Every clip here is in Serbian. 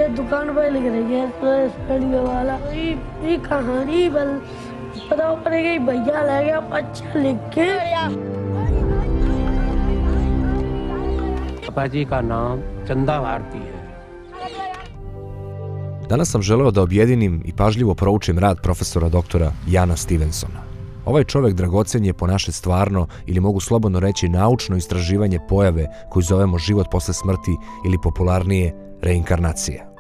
ये दुकान पे लिख रही है स्टडी वाला ये कहानी बल पता पड़ेगा भैया ले गया अच्छा लिख के। पापा जी का नाम चंदा भारती है। Danas sam želeo da objedinim i pažljivo proučim rad profesora doktora Jana Stevensona. Ovaj čovjek dragocen je po naše stvarno, ili mogu slobodno reći naučno istraživanje pojave koju zovemo život posle smrti ili popularnije reinkarnacija.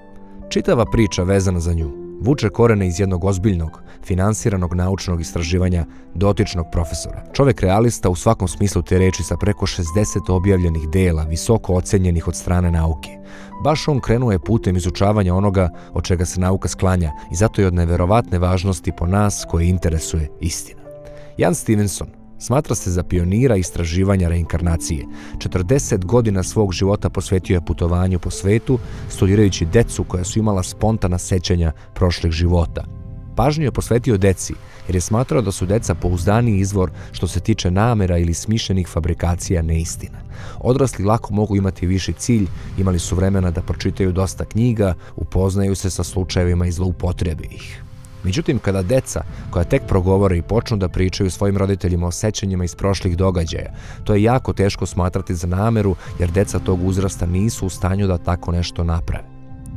Čitava priča vezana za nju vuče korene iz jednog ozbiljnog, finansiranog naučnog istraživanja dotičnog profesora. Čovjek realista u svakom smislu te reči sa preko 60 objavljenih dela, visoko ocenjenih od strane nauke. Baš on krenuo je putem izučavanja onoga od čega se nauka sklanja i zato je od neverovatne važnosti po nas koje interesuje istina. Jan Stevenson smatra se za pionira istraživanja reinkarnacije. 40 godina svog života posvetio je putovanju po svetu, studirajući decu koja su imala spontana sećanja prošlih života. Pažnju je posvetio deci, jer je smatrao da su deca pouzdaniji izvor što se tiče namera ili smišljenih fabrikacija neistina. Odrasli lako mogu imati viši cilj, imali su vremena da pročitaju dosta knjiga, upoznaju se sa slučajevima i zloupotrebe ih. Međutim, kada deca, koja tek progovore i počnu da pričaju svojim roditeljima o sećanjima iz prošlih događaja, to je jako teško smatrati za nameru, jer deca tog uzrasta nisu u stanju da tako nešto naprave.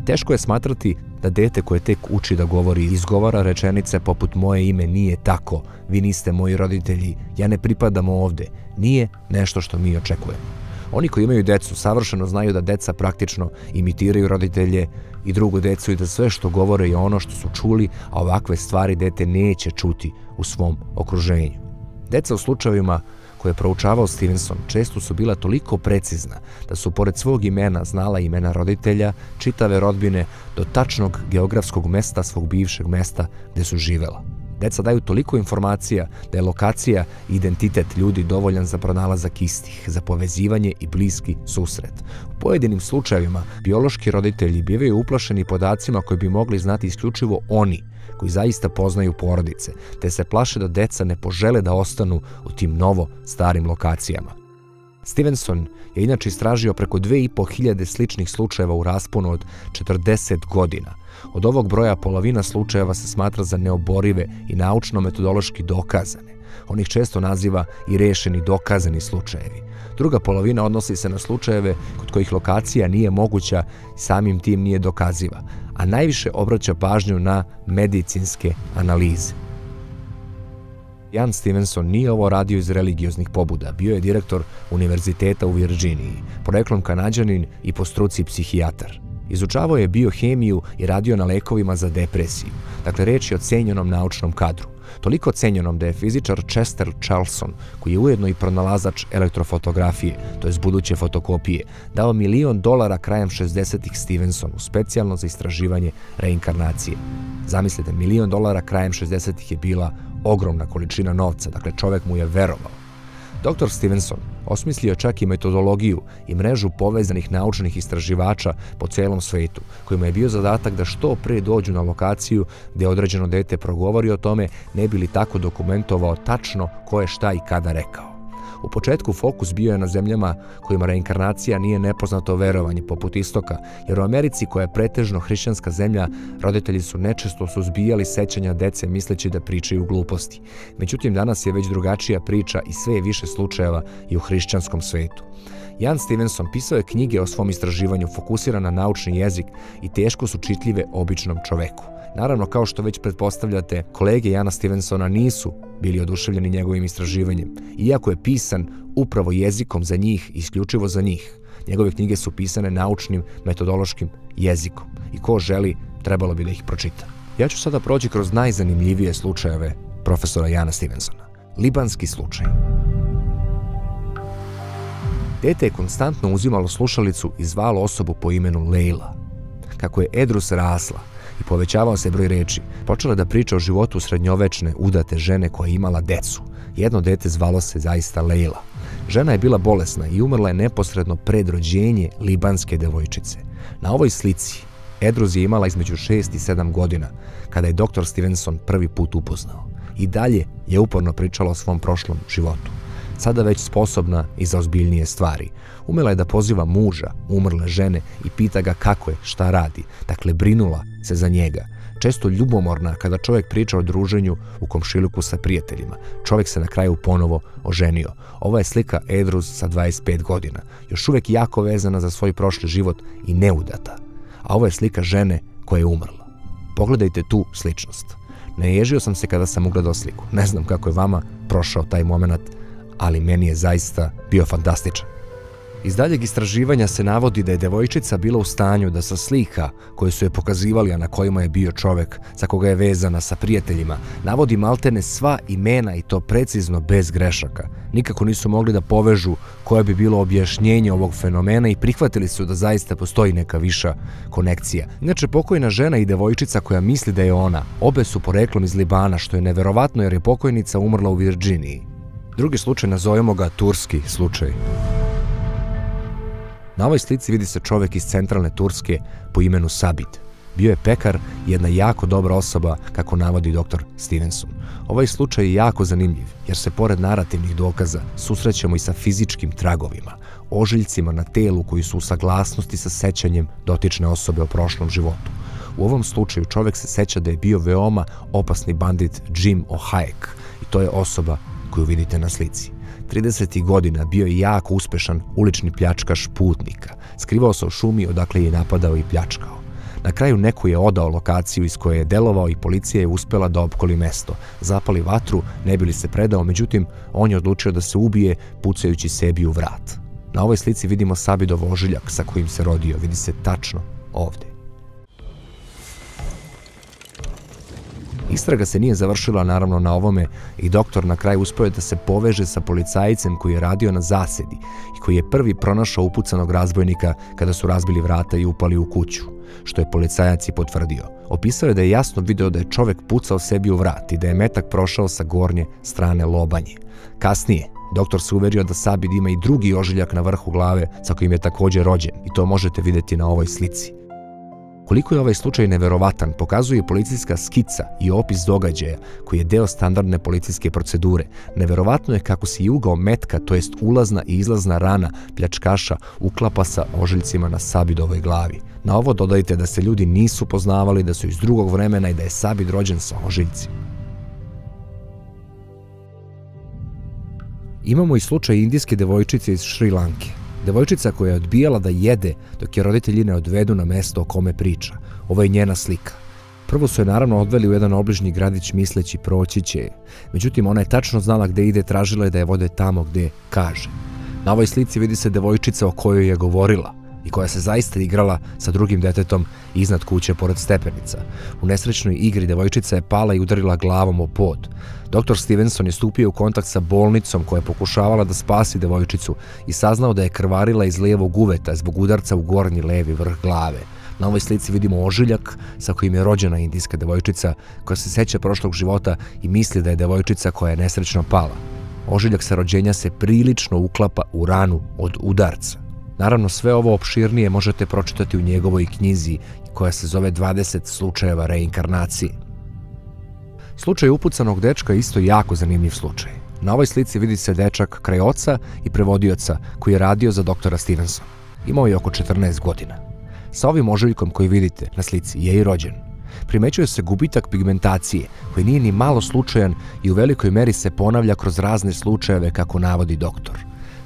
Teško je smatrati da dete koje tek uči da govori i izgovara rečenice poput moje ime nije tako, vi niste moji roditelji, ja ne pripadam ovde, nije nešto što mi očekujemo. Oni koji imaju decu savršeno znaju da deca praktično imitiraju roditelje i drugu decu i da sve što govore je ono što su čuli, a ovakve stvari dete neće čuti u svom okruženju. Deca u slučajevima koje je proučavao Stevenson često su bila toliko precizna da su pored svog imena znala imena roditelja, čitave rodbine do tačnog geografskog mesta svog bivšeg mesta gde su živela. Deca daju toliko informacija da je lokacija i identitet ljudi dovoljan za pronalazak istih, za povezivanje i bliski susret. U pojedinim slučajevima biološki roditelji bivaju uplašeni podacima koji bi mogli znati isključivo oni koji zaista poznaju porodice, te se plaše da deca ne požele da ostanu u tim novo starim lokacijama. Stevenson je inače istražio preko 2500 sličnih slučajeva u rasponu od 40 godina. Od ovog broja polovina slučajeva se smatra za neoborive i naučno-metodološki dokazane. On ih često naziva i rešeni dokazani slučajevi. Druga polovina odnosi se na slučajeve kod kojih lokacija nije moguća i samim tim nije dokaziva, a najviše obraća pažnju na medicinske analize. Jan Stevenson nije ovo radio iz religioznih pobuda, bio je direktor univerziteta u Virdžiniji, poreklom Kanađanin i po struci psihijatar. Izučavao je biohemiju i radio na lekovima za depresiju, dakle reč je o cenjenom naučnom kadru. Toliko cenjenom da je fizičar Chester Charlson, koji je ujedno i pronalazač elektrofotografije, to jest buduće fotokopije, dao $1 milion krajem 60-ih Stevensonu, specijalno za istraživanje reinkarnacije. Zamislite, $1 milion krajem 60-ih je bila ogromna količina novca, dakle čovek mu je verovao. Dr. Stevenson osmislio čak i metodologiju i mrežu povezanih naučnih istraživača po celom svetu, kojima je bio zadatak da što pre dođu na lokaciju gde određeno dete progovori o tome, ne bi li tako dokumentovao tačno ko je šta i kada rekao. U početku fokus bio je na zemljama kojima reinkarnacija nije nepoznato verovanje, poput Istoka, jer u Americi, koja je pretežno hrišćanska zemlja, roditelji su nečesto suzbijali sećanja dece misleći da pričaju gluposti. Međutim, danas je već drugačija priča i sve je više slučajeva i u hrišćanskom svetu. Jan Stevenson pisao je knjige o svom istraživanju fokusiran na naučni jezik i teško su čitljive običnom čoveku. Naravno, kao što već pretpostavljate, kolege Jana Stevensona nisu bili oduševljeni njegovim istraživanjem, iako je pisan upravo jezikom za njih, isključivo za njih. Njegove knjige su pisane naučnim, metodološkim jezikom i ko želi, trebalo bi da ih pročita. Ja ću sada proći kroz najzanimljivije slučajeve profesora Jana Stevensona. Libanski slučaj. Dete je konstantno uzimalo slušalicu i zvalo osobu po imenu Leila. Kako je Edrus rasla i povećavao se broj reči, počela da priča o životu srednjovečne, udate žene koja je imala decu. Jedno dete zvalo se zaista Leila. Žena je bila bolesna i umrla je neposredno pred rođenje libanske devojčice. Na ovoj slici Edrus je imala između 6 i 7 godina kada je dr. Stevenson prvi put upoznao. I dalje je uporno pričala o svom prošlom životu. sada već sposobna i za ozbiljnije stvari. Umela je da poziva muža, umrle žene i pita ga kako je, šta radi. Dakle, brinula se za njega. Često ljubomorna kada čovjek priča o druženju u komšiluku sa prijateljima. Čovjek se na kraju ponovo oženio. Ova je slika Edruz sa 25 godina. Još uvijek jako vezana za svoj prošli život i neudata. A ovo je slika žene koja je umrla. Pogledajte tu sličnost. Naježio sam se kada sam ugledao sliku. Ne znam kako je vama prošao taj moment, ali meni je zaista bio fantastičan. Iz daljeg istraživanja se navodi da je devojčica bila u stanju da sa slika koje su je pokazivali, a na kojima je bio čovjek za koga je vezana sa prijateljima, navodi maltene sva imena i to precizno bez grešaka. Nikako nisu mogli da povežu koje bi bilo objašnjenje ovog fenomena i prihvatili su da zaista postoji neka viša konekcija. Inače, pokojna žena i devojčica koja misli da je ona, obe su poreklom iz Libana, što je neverovatno jer je pokojnica umrla u Virginiji. Drugi slučaj, nazovemo ga turski slučaj. Na ovoj slici vidi se čovjek iz centralne Turske po imenu Sabit. Bio je pekar i jedna jako dobra osoba, kako navodi dr. Stevenson. Ovaj slučaj je jako zanimljiv, jer se pored narativnih dokaza susrećemo i sa fizičkim tragovima, ožiljcima na telu koji su u saglasnosti sa sećanjem dotične osobe o prošlom životu. U ovom slučaju čovjek se seća da je bio veoma opasni bandit Jim O'Haek i to je osoba koju vidite na slici. 30. godina bio je jako uspešan ulični pljačkaš putnika. Skrivao se u šumi odakle je napadao i pljačkao. Na kraju neko je odao lokaciju iz koje je delovao i policija je uspela da opkoli mesto. Zapali vatru, ne bi li se predao, međutim, on je odlučio da se ubije pucajući sebi u vrat. Na ovoj slici vidimo Sabidov ožiljak sa kojim se rodio. Vidi se tačno ovdje. Istraga se nije završila naravno na ovome i doktor na kraju uspio je da se poveže sa policajcem koji je radio na zasedi i koji je prvi pronašao upucanog razbojnika kada su razbili vrata i upali u kuću, što je policajac i potvrdio. Opisao je da je jasno video da je čovjek pucao sebi u vrat i da je metak prošao sa gornje strane lobanje. Kasnije, doktor se uverio da Sabid ima i drugi ožiljak na vrhu glave sa kojim je također rođen i to možete vidjeti na ovoj slici. Koliko je ovaj slučaj neverovatan, pokazuje policijska skica i opis događaja koji je deo standardne policijske procedure. Neverovatno je kako se i ugao metka, to jest ulazna i izlazna rana pljačkaša, uklapa sa ožiljcima na Sabidovoj glavi. Na ovo dodajte da se ljudi nisu poznavali, da su iz drugog vremena i da je Sabid rođen sa ožiljcima. Imamo i slučaj indijske devojčice iz Šri Lanke. Devojčica koja je odbijala da jede dok je roditelji ne odvedu na mesto o kome priča. Ovo je njena slika. Prvo su je naravno odveli u jedan obližnji gradić misleći proći će je. Međutim, ona je tačno znala gde ide, tražila je da je vode tamo gde kaže. Na ovoj slici vidi se devojčica o kojoj je govorila i koja se zaista igrala sa drugim detetom iznad kuće pored stepenica. U nesrećnoj igri devojčica je pala i udarila glavom o pod. Dr. Stevenson je stupio u kontakt sa bolnicom koja je pokušavala da spasi devojčicu i saznao da je krvarila iz lijevog uveta zbog udarca u gornji levi vrh glave. Na ovoj slici vidimo ožiljak sa kojim je rođena indijska devojčica koja se seća prošlog života i misli da je devojčica koja je nesrećno pala. Ožiljak sa rođenja se prilično uklapa u ranu od udarca. Naravno, sve ovo opširnije možete pročitati u njegovoj knjizi koja se zove 20 slučajeva reinkarnacije. Slučaj upucanog dečka je isto jako zanimljiv slučaj. Na ovoj slici vidi se dečak kraj oca i prevodioca koji je radio za doktora Stevensona. Imao je oko 14 godina. Sa ovim ožiljkom koji vidite na slici je i rođen. Primećuje se gubitak pigmentacije koji nije ni malo slučajan i u velikoj meri se ponavlja kroz razne slučajeve kako navodi doktor.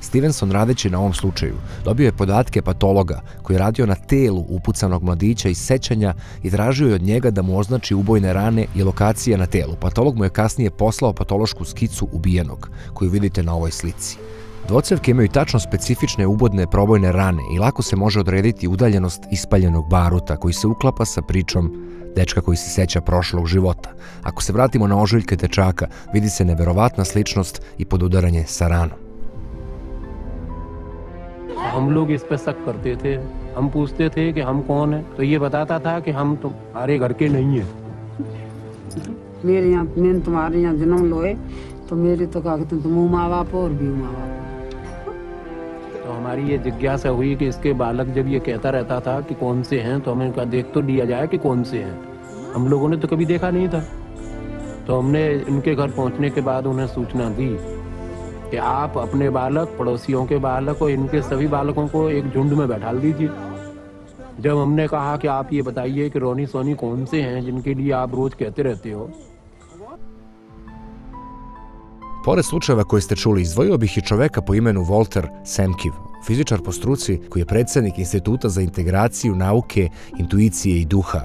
Stevenson, radeći na ovom slučaju, dobio je podatke patologa koji je radio na telu upucanog mladića iz sećanja i tražio je od njega da mu označi ubojne rane i lokacije na telu. Patolog mu je kasnije poslao patološku skicu ubijenog, koju vidite na ovoj slici. Dvocevke imaju tačno specifične ubodne probojne rane i lako se može odrediti udaljenost ispaljenog baruta koji se uklapa sa pričom dečka koji se seća prošlog života. Ako se vratimo na ožiljke dečaka, vidi se neverovatna sličnost i podudaranje sa ranom. हम लोग इस पे शक करते थे, हम पूछते थे कि हम कौन है, तो ये बताता था कि हम तुम्हारे घर के नहीं है। मेरे यहाँ मैंने तुम्हारे यहाँ जन्म लोए तो मेरे तो क्या कहते तुम माँ बाप और भी माँ बाप। तो हमारी ये जिज्ञासा हुई कि इसके बालक जब ये कहता रहता था कि कौन से हैं, तो हमें कहा देख तो लिया जाए कि कौन से हैं। हम लोगों ने तो कभी देखा नहीं था, तो हमने इनके घर पहुंचने के बाद उन्हें सूचना दी कि आप अपने बालक, पड़ोसियों के बालक और इनके सभी बालकों को एक झुंड में बैठा दीजिए। जब हमने कहा कि आप ये बताइए कि रोनी सोनी कौन से हैं जिनके लिए आप रोज कहते रहते हो। Pored slučajeva koje ste čuli, izdvojio bih i čoveka po imenu Walter Semkiv, fizičar po struci koji je predsjednik Instituta za integraciju nauke, intuicije i duha,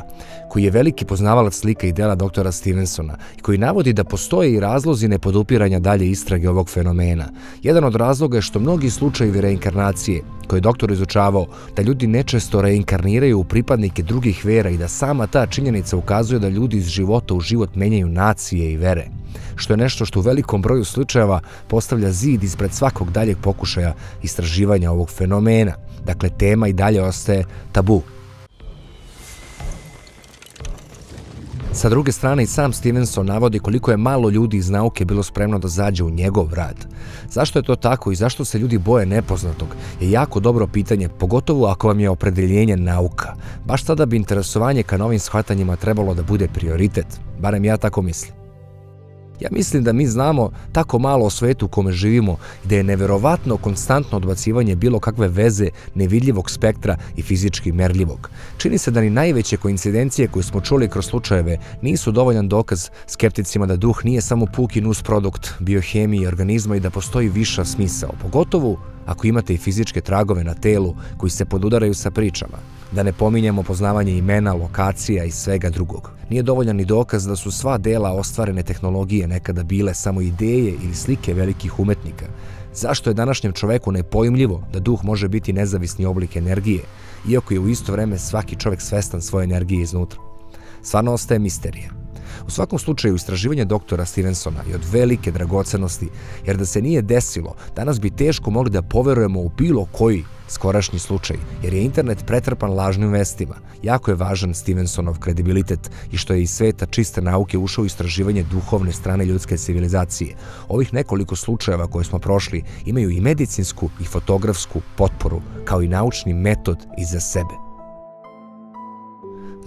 koji je veliki poznavalac slika i dela doktora Stevensona i koji navodi da postoje i razlozi nepodupiranja dalje istrage ovog fenomena. Jedan od razloga je što mnogi slučajevi reinkarnacije, koje je doktor izučavao, da ljudi nečesto reinkarniraju u pripadnike drugih vera i da sama ta činjenica ukazuje da ljudi iz života u život menjaju nacije i vere, što je nešto što u velikom broju slučajeva postavlja zid ispred svakog daljeg pokušaja istraživanja ovog fenomena. Dakle, tema i dalje ostaje tabu. Sa druge strane, i sam Stevenson navodi koliko je malo ljudi iz nauke bilo spremno da zađe u njegov rad. Zašto je to tako i zašto se ljudi boje nepoznatog je jako dobro pitanje, pogotovo ako vam je opredeljenje nauka. Baš tada bi interesovanje ka novim shvatanjima trebalo da bude prioritet. Barem ja tako mislim. Ja mislim da mi znamo tako malo o svetu u kome živimo i da je neverovatno konstantno odbacivanje bilo kakve veze nevidljivog spektra i fizički merljivog. Čini se da ni najveće koincidencije koje smo čuli kroz slučajeve nisu dovoljan dokaz skepticima da duh nije samo puki nusprodukt biohemije organizma i da postoji viša smisao, pogotovo ako imate i fizičke tragove na telu koji se podudaraju sa pričama. Da ne pominjemo poznavanje imena, lokacija i svega drugog. Nije dovoljan ni dokaz da su sva dela ostvarene tehnologije nekada bile samo ideje ili slike velikih umetnika. Zašto je današnjem čoveku nepojmljivo da duh može biti nezavisni oblik energije, iako je u isto vreme svaki čovek svestan svoje energije iznutra? Stvarno ostaje misterija. U svakom slučaju, istraživanje doktora Stevensona je od velike dragocenosti, jer da se nije desilo, danas bi teško mogli da poverujemo u bilo koji skorašnji slučaj, jer je internet pretrpan lažnim vestima. Jako je važan Stevensonov kredibilitet i što je iz sveta čiste nauke ušao u istraživanje duhovne strane ljudske civilizacije. Ovih nekoliko slučajeva koje smo prošli imaju i medicinsku i fotografsku potporu, kao i naučni metod iza sebe.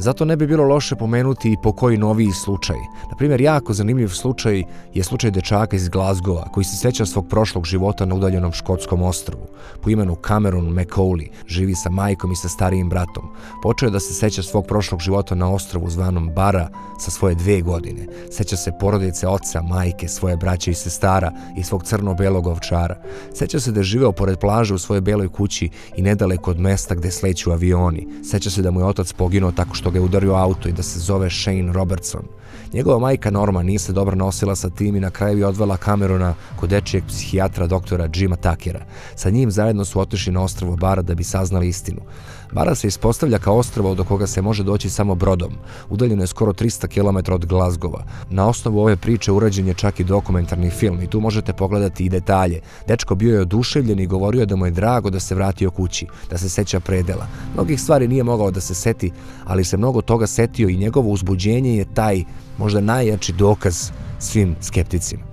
Zato ne bi bilo loše pomenuti i po koji noviji slučaj. Naprimjer, jako zanimljiv slučaj je slučaj dečaka iz Glasgowa koji se seća svog prošlog života na udaljenom škotskom ostrvu. Po imenu Cameron McCauley, živi sa majkom i sa starijim bratom. Počeo je da se seća svog prošlog života na ostrvu zvanom Bara sa svoje 2 godine. Seća se porodice oca, majke, svoje braće i sestara i svog crno-belog ovčara. Seća se da je živeo pored plaže u svojoj beloj kući i nedaleko od mesta gde sleću avioni. Seća se da mu je otac poginuo tako što ga je udario auto i da se zove Shane Robertson. Njegova majka Norma nije se dobro nosila sa tim i na kraju je odvela Camerona kod dečijeg psihijatra doktora Jima Tuckera. Sa njim zajedno su otišli na ostrvo Bara da bi saznali istinu. Bara se ispostavlja kao ostrvo do koga se može doći samo brodom. Udaljeno je skoro 300 km od Glasgowa. Na osnovu ove priče urađen je čak i dokumentarni film i tu možete pogledati i detalje. Dečko bio je oduševljen i govorio da mu je drago da se vratio kući, da se seća predela. Mnogih stvari nije mogao da se seti, ali se mnogo toga setio i njegovo uzbuđenje je taj možda najjači dokaz svim skepticima.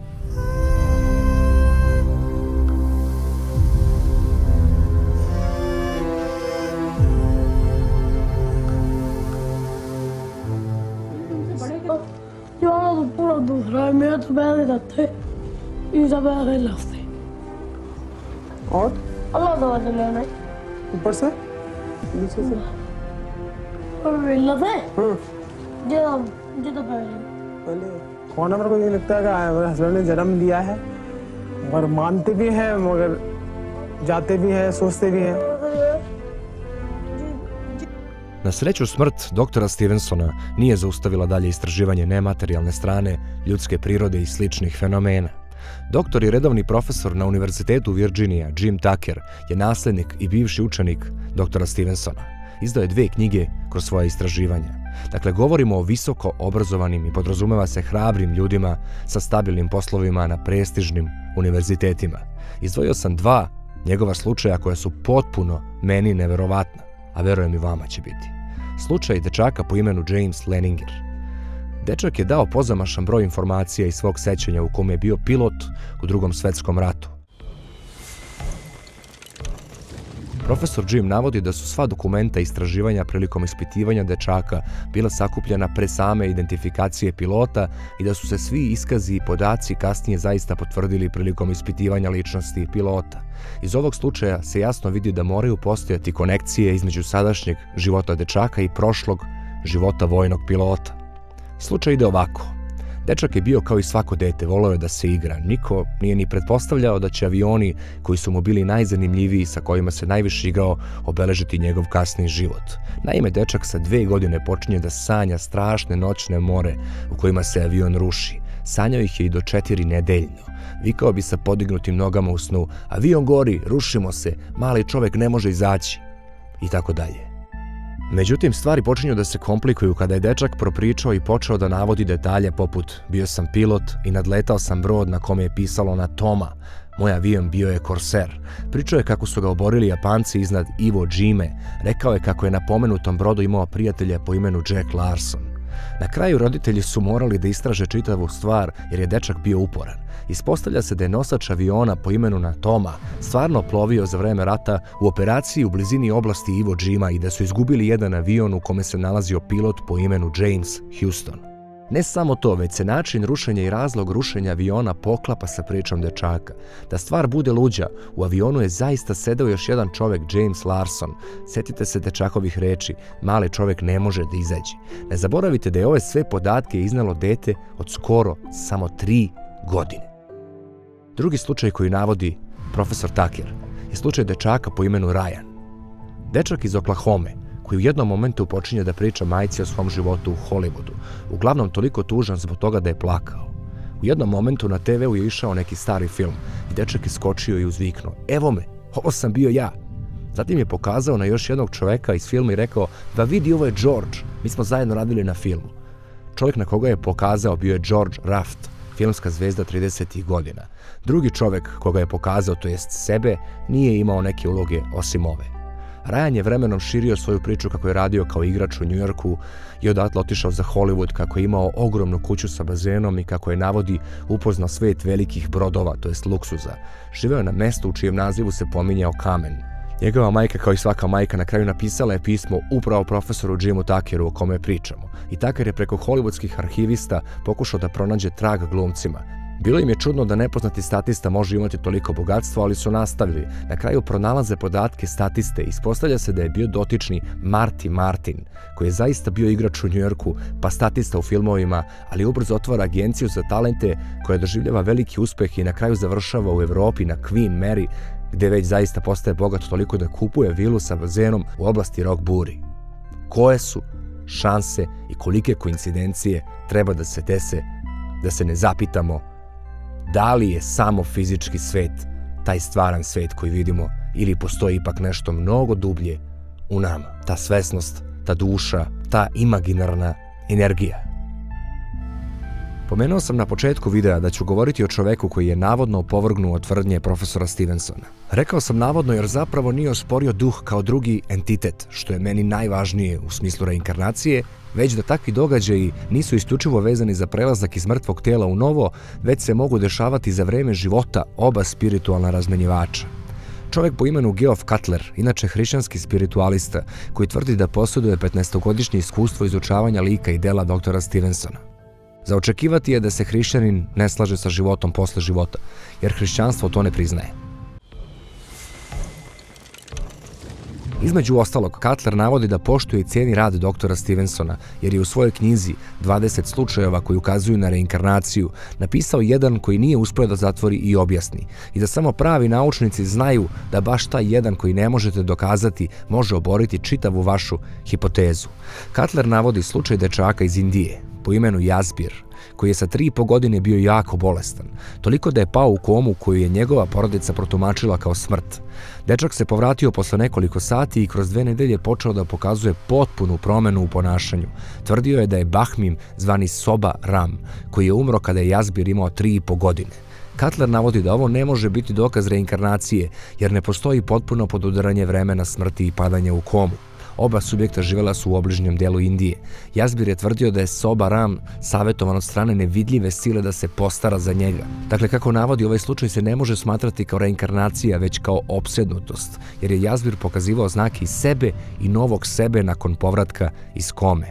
पूरा दूसरा है, मेरे तो पैसे रहते ये सब पैसे लगते और अल्लाह दवा से लेना ऊपर से नीचे से और वेला से जे तो पैसे पहले कौन मेरे को ये लगता है कि मेरे हस्बैंड ने जन्म दिया है और मानते भी हैं मगर जाते भी हैं सोचते भी हैं। Na sreću, smrt doktora Stevensona nije zaustavila dalje istraživanje nematerijalne strane ljudske prirode i sličnih fenomena. Doktor i redovni profesor na Univerzitetu Virginija, Jim Tucker, je naslednik i bivši učenik doktora Stevensona. Izdao je 2 knjige kroz svoje istraživanja. Dakle, govorimo o visoko obrazovanim i podrazumeva se hrabrim ljudima sa stabilnim poslovima na prestižnim univerzitetima. Izdvojio sam 2 njegova slučaja koja su potpuno meni neverovatna, a verujem i vama će biti. Slučaj dečaka po imenu James Leninger. Dečak je dao pozamašan broj informacija iz svog sećanja u kome je bio pilot u Drugom svetskom ratu. Profesor Jim navodi da su sva dokumenta i istraživanja prilikom ispitivanja dečaka bila sakupljena pre same identifikacije pilota i da su se svi iskazi i podaci kasnije zaista potvrdili prilikom ispitivanja ličnosti pilota. Iz ovog slučaja se jasno vidi da moraju postojati konekcije između sadašnjeg života dečaka i prošlog života vojnog pilota. Slučaj ide ovako. Dečak je bio kao i svako dete, voleo je da se igra. Niko nije ni pretpostavljao da će avioni koji su mu bili najzanimljiviji, sa kojima se najviše igrao, obeležiti njegov kasni život. Naime, dečak sa 2 godine počinje da sanja strašne noćne more u kojima se avion ruši. Sanjao ih je i do 4 nedeljno. Vikao bi sa podignutim nogama u snu: avion gori, rušimo se, mali čovek ne može izaći. I tako dalje. Međutim, stvari počinju da se komplikuju kada je dečak propričao i počeo da navodi detalje poput: bio sam pilot i nadletao sam brod na kome je pisalo na Toma. Moj avion bio je Corsair. Pričao je kako su ga oborili Japanci iznad Iwo Jime. Rekao je kako je na pomenutom brodu imao prijatelja po imenu Jack Larson. Na kraju roditelji su morali da istraže čitavu stvar jer je dečak bio uporan. Ispostavlja se da je nosač aviona po imenu na Toma stvarno plovio za vreme rata u operaciji u blizini oblasti Iwo Jima i da su izgubili jedan avion u kome se nalazio pilot po imenu James Houston. Ne samo to, već se način rušenja i razlog rušenja aviona poklapa sa pričom dečaka. Da stvar bude luđa, u avionu je zaista sedeo još jedan čovek, James Larson. Sjetite se dečakovih reči: mali čovek ne može da izađe. Ne zaboravite da je ove sve podatke iznalo dete od skoro samo 3 godine. Drugi slučaj koji navodi profesor Tucker je slučaj dečaka po imenu Ryan. Dečak iz Oklahome, koji u jednom momentu počinje da priča majci o svom životu u Hollywoodu, uglavnom toliko tužan zbog toga da je plakao. U jednom momentu na TV-u je išao neki stari film i dečak je skočio i uzviknuo: evo me, ovo sam bio ja. Zatim je pokazao na još jednog čoveka iz filma i rekao: da vidi, ovo je George, mi smo zajedno radili na filmu. Čovjek na koga je pokazao bio je George Raft, filmska zvezda 30. godina. Drugi čovjek koga je pokazao, to jest sebe, nije imao neke uloge osim ove. Ryan je vremenom širio svoju priču kako je radio kao igrač u Njujorku i odatle otišao za Hollywood, kako je imao ogromnu kuću sa bazenom i kako je, navodi, upoznao svet velikih brodova, to jest luksuza. Živeo je na mestu u čijem nazivu se pominjao kamen. Njegova majka, kao i svaka majka, na kraju napisala je pismo upravo profesoru Jimu Tuckeru o kome pričamo. I Tucker je preko hollywoodskih arhivista pokušao da pronađe trag glumcima. Bilo im je čudno da nepoznati statista može imati toliko bogatstvo, ali su nastavili. Na kraju pronalaze podatke statiste i ispostavlja se da je bio dotični Marty Martin, koji je zaista bio igrač u Njujorku, pa statista u filmovima, ali ubrzo otvara agenciju za talente koja doživljava veliki uspeh i na kraju završava u Evropi na Queen Mary, gde već zaista postaje bogat toliko da kupuje vilu sa bazenom u oblasti Rockbury. Koje su šanse i kolike koincidencije treba da se dese da se ne zapitamo da li je samo fizički svet taj stvaran svet koji vidimo ili postoji ipak nešto mnogo dublje u nama, ta svesnost, ta duša, ta imaginarna energija. Pomenuo sam na početku videa da ću govoriti o čoveku koji je navodno opovrgnuo tvrdnje profesora Stevensona. Rekao sam navodno jer zapravo nije osporio duh kao drugi entitet, što je meni najvažnije u smislu reinkarnacije, već da takvi događaji nisu isključivo vezani za prelazak iz mrtvog tela u novo, već se mogu dešavati za vreme života oba spiritualna razmenjivača. Čovjek po imenu Geoff Cutler, inače hrišćanski spiritualista, koji tvrdi da posjeduje 15-godišnje iskustvo izučavanja lika i dela doktora Stevensona. Za očekivati je da se hrišćanin ne slaže sa životom posle života, jer hrišćanstvo to ne priznaje. Između ostalog, Cutler navodi da poštuje i cijeni rad doktora Stevensona, jer je u svojoj knjizi 20 slučajeva koji ukazuju na reinkarnaciju napisao jedan koji nije uspio da zatvori i objasni, i da samo pravi naučnici znaju da baš taj jedan koji ne možete dokazati može oboriti čitavu vašu hipotezu. Cutler navodi slučaj dečaka iz Indije po imenu Jasbir, koji je sa 3,5 godine bio jako bolestan, toliko da je pao u komu koju je njegova porodica protumačila kao smrt. Dečak se povratio posle nekoliko sati i kroz 2 nedelje počeo da pokazuje potpunu promenu u ponašanju. Tvrdio je da je Bahmim, zvani Soba Ram, koji je umro kada je Jasbir imao 3,5 godine. Cutler navodi da ovo ne može biti dokaz reinkarnacije, jer ne postoji potpuno podudaranje vremena smrti i padanja u komu. Oba subjekta živjela su u obližnjem dijelu Indije. Jazbir je tvrdio da je Soba Ram savjetovan od strane nevidljive sile da se postara za njega. Dakle, kako navodi, ovaj slučaj se ne može smatrati kao reinkarnacija, već kao opsednutost, jer je Jazbir pokazivao znake iz sebe i novog sebe nakon povratka iz kome.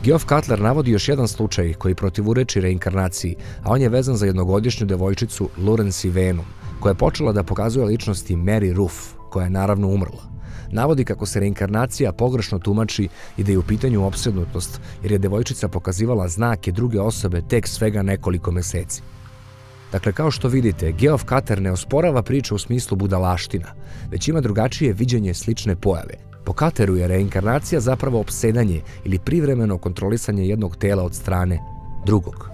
Geoff Cutler navodi još jedan slučaj koji protivureči reinkarnaciji, a on je vezan za jednogodišnju devojčicu Lurency Venum, koja je počela da pokazuje ličnosti Mary Ruff, koja je naravno umrla. Navodi kako se reinkarnacija pogrešno tumači i da je u pitanju opsednutost, jer je devojčica pokazivala znake druge osobe tek svega nekoliko meseci. Dakle, kao što vidite, Geoff Cutler ne osporava priču u smislu budalaština, već ima drugačije viđenje slične pojave. Po Cutleru je reinkarnacija zapravo opsedanje ili privremeno kontrolisanje jednog tela od strane drugog.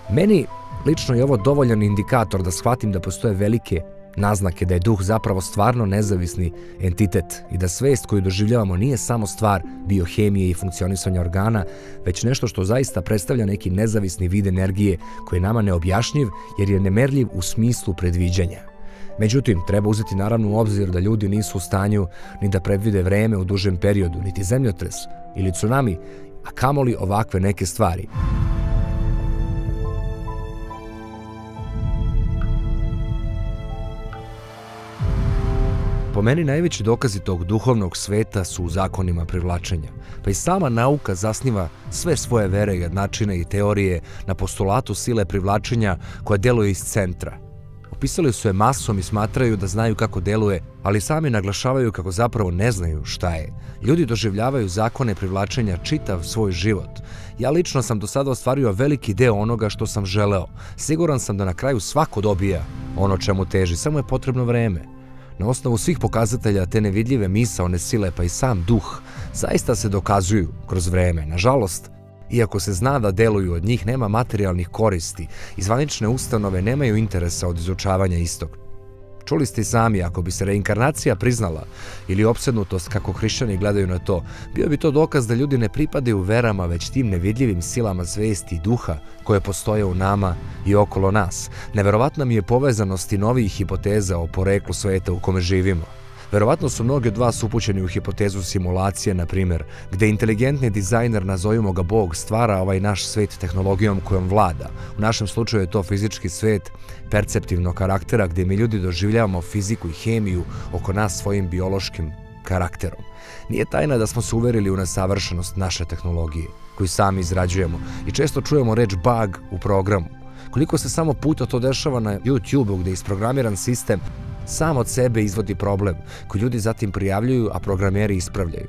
Meni lično je ovo dovoljan indikator da shvatim da postoje velike naznake da je duh zapravo stvarno nezavisni entitet i da svest koju doživljavamo nije samo stvar biohemije i funkcionisanja organa, već nešto što zaista predstavlja neki nezavisni vid energije koji je nama neobjašnjiv jer je nemerljiv u smislu predviđanja. Međutim, treba uzeti naravno u obzir da ljudi nisu u stanju ni da predvide vreme u dužem periodu, niti zemljotres ili tsunami, a kamoli ovakve neke stvari. Po meni najveći dokazi tog duhovnog sveta su u zakonima privlačenja, pa i sama nauka zasniva sve svoje vere, načine i teorije na postulatu sile privlačenja koja deluje iz centra. Opisali su je masom i smatraju da znaju kako deluje, ali sami naglašavaju kako zapravo ne znaju šta je. Ljudi doživljavaju zakone privlačenja čitav svoj život. Ja lično sam do sada ostvario veliki deo onoga što sam želeo. Siguran sam da na kraju svako dobija ono čemu teži, samo je potrebno vreme. Na osnovu svih pokazatelja te nevidljive misaone sile pa i sam duh zaista se dokazuju kroz vreme. Nažalost, iako se zna da deluju, od njih nema materijalnih koristi i zvanične ustanove nemaju interesa od izučavanja istog. Čuli ste i sami, ako bi se reinkarnacija priznala ili opsednutost kako hrišćani gledaju na to, bio bi to dokaz da ljudi ne pripadaju verama, već tim nevidljivim silama svesti i duha koje postoje u nama i okolo nas. Neverovatna mi je povezanost i novih hipoteza o poreklu sveta u kome živimo. Verovatno su mnogi od vas upućeni u hipotezu simulacije, na primjer, gde inteligentni dizajner, nazovimo ga Bog, stvara ovaj naš svet tehnologijom kojom vlada. U našem slučaju je to fizički svet perceptivnog karaktera gdje mi ljudi doživljavamo fiziku i hemiju oko nas svojim biološkim karakterom. Nije tajna da smo se uverili u nesavršenost naše tehnologije, koju sami izrađujemo, i često čujemo reč bug u programu. Koliko se samo puta to dešava na YouTube-u gdje je isprogramiran sistem sam od sebe izvodi problem koji ljudi zatim prijavljuju, a programeri ispravljaju.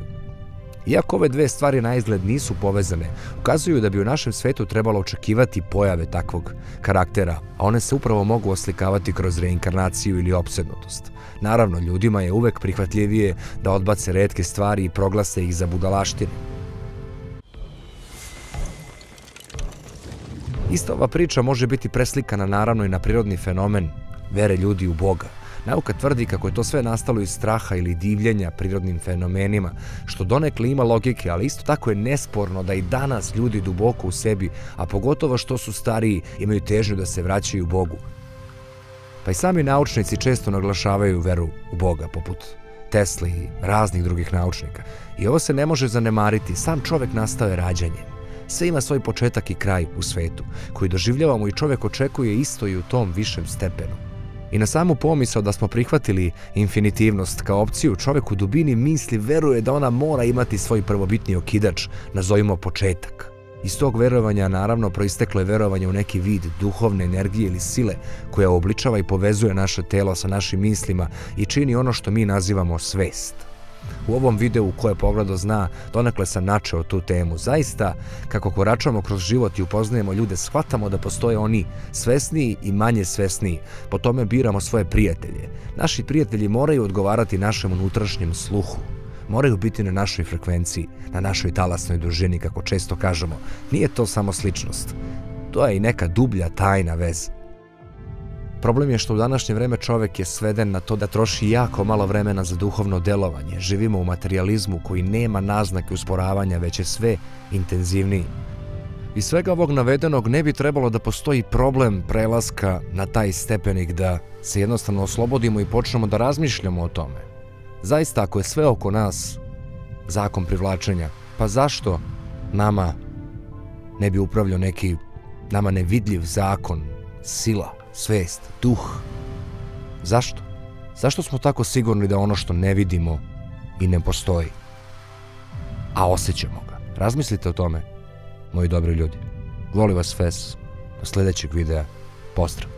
Iako ove dve stvari na izgled nisu povezane, ukazuju da bi u našem svetu trebalo očekivati pojave takvog karaktera, a one se upravo mogu oslikavati kroz reinkarnaciju ili opsednutost. Naravno, ljudima je uvek prihvatljivije da odbace retke stvari i proglase ih za budalaštine. Ista ova priča može biti preslikana naravno i na prirodni fenomen vere ljudi u Boga. Nauka tvrdi kako je to sve nastalo iz straha ili divljenja prirodnim fenomenima, što donekle ima logike, ali isto tako je nesporno da i danas ljudi duboko u sebi, a pogotovo što su stariji, imaju težnju da se vraćaju Bogu. Pa i sami naučnici često naglašavaju veru u Boga, poput Tesle i raznih drugih naučnika. I ovo se ne može zanemariti, sam čovek nastao je rađanjem. Sve ima svoj početak i kraj u svetu, koji doživljavamo i čovek očekuje isto i u tom višem stepenu. I na samu pomisao da smo prihvatili infinitivnost kao opciju, čovek u dubini misli veruje da ona mora imati svoj prvobitni okidač, nazovimo početak. Iz tog verovanja naravno proisteklo je verovanje u neki vid duhovne energije ili sile koja obličava i povezuje naše telo sa našim mislima i čini ono što mi nazivamo svest. U ovom videu ko je pogledao zna, donekle sam načeo tu temu. Zaista, kako koračamo kroz život i upoznajemo ljude, shvatamo da postoje oni svesniji i manje svesniji. Po tome biramo svoje prijatelje. Naši prijatelji moraju odgovarati našem unutrašnjem sluhu. Moraju biti na našoj frekvenciji, na našoj talasnoj dužini, kako često kažemo. Nije to samo sličnost. To je i neka dublja tajna veza. Problem je što u današnje vreme čovek je sveden na to da troši jako malo vremena za duhovno delovanje. Živimo u materijalizmu koji nema naznake usporavanja, već je sve intenzivniji. Iz svega ovog navedenog ne bi trebalo da postoji problem prelaska na taj stepenik da se jednostavno oslobodimo i počnemo da razmišljamo o tome. Zaista, ako je sve oko nas zakon privlačenja, pa zašto nama ne bi upravljao neki nama nevidljiv zakon, sila, svest, duh? Zašto? Zašto smo tako sigurni da ono što ne vidimo i ne postoji, a osjećamo ga? Razmislite o tome, moji dobri ljudi. Volim vas, Fes. Do sljedećeg videa. Pozdrav.